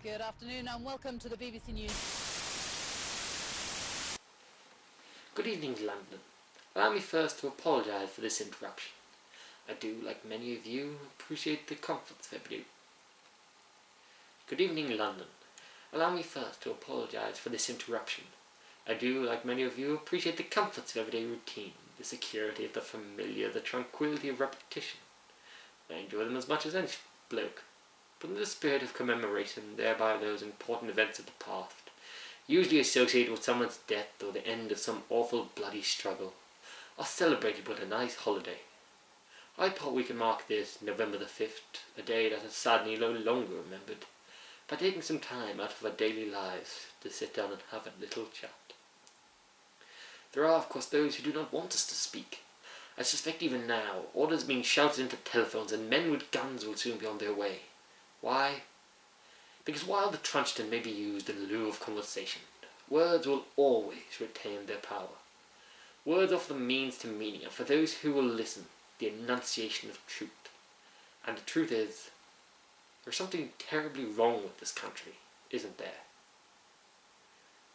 Good afternoon and welcome to the BBC News. Good evening, London. Allow me first to apologise for this interruption. I do, like many of you, appreciate the comforts of every day. Good evening, London. Allow me first to apologise for this interruption. I do, like many of you, appreciate the comforts of everyday routine, the security of the familiar, the tranquility of repetition. I enjoy them as much as any bloke. But in the spirit of commemoration, thereby those important events of the past, usually associated with someone's death or the end of some awful bloody struggle, are celebrated with a nice holiday. I thought we could mark this November the 5th, a day that is sadly no longer remembered, by taking some time out of our daily lives to sit down and have a little chat. There are, of course, those who do not want us to speak. I suspect even now, orders being shouted into telephones and men with guns will soon be on their way. Why? Because while the truncheon may be used in lieu of conversation, words will always retain their power. Words offer the means to meaning, and for those who will listen, the enunciation of truth. And the truth is, there's something terribly wrong with this country, isn't there?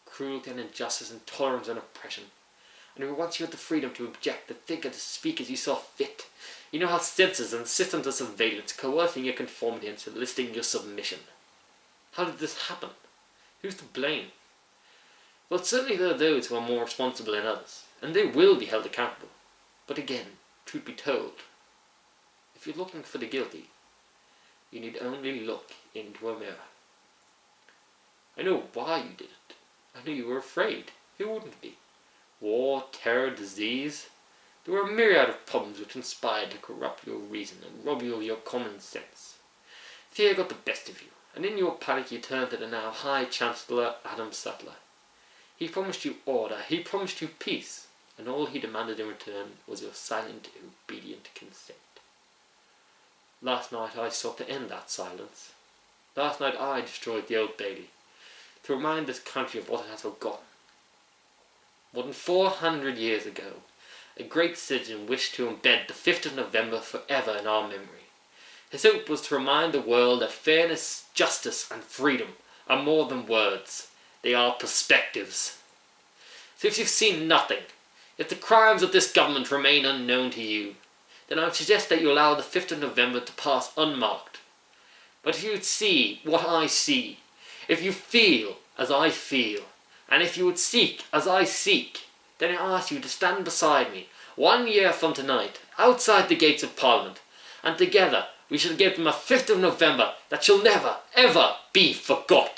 Cruelty and injustice, intolerance and oppression. And once you had the freedom to object, to think and to speak as you saw fit, you know how censors and systems of surveillance coercing your conformity and soliciting your submission. How did this happen? Who's to blame? Well, certainly there are those who are more responsible than others, and they will be held accountable. But again, truth be told, if you're looking for the guilty, you need only look into a mirror. I know why you did it. I know you were afraid. Who wouldn't be? War, terror, disease. There were a myriad of problems which conspired to corrupt your reason and rob you of your common sense. Fear got the best of you, and in your panic you turned to the now High Chancellor Adam Sutler. He promised you order, he promised you peace, and all he demanded in return was your silent, obedient consent. Last night I sought to end that silence. Last night I destroyed the Old Bailey, to remind this country of what it has forgotten. More than 400 years ago, a great citizen wished to embed the 5th of November forever in our memory. His hope was to remind the world that fairness, justice and freedom are more than words. They are perspectives. So if you've seen nothing, if the crimes of this government remain unknown to you, then I would suggest that you allow the 5th of November to pass unmarked. But if you would see what I see, if you feel as I feel, and if you would seek as I seek, then I ask you to stand beside me 1 year from tonight, outside the gates of Parliament, and together we shall give them a 5th of November that shall never, ever be forgot.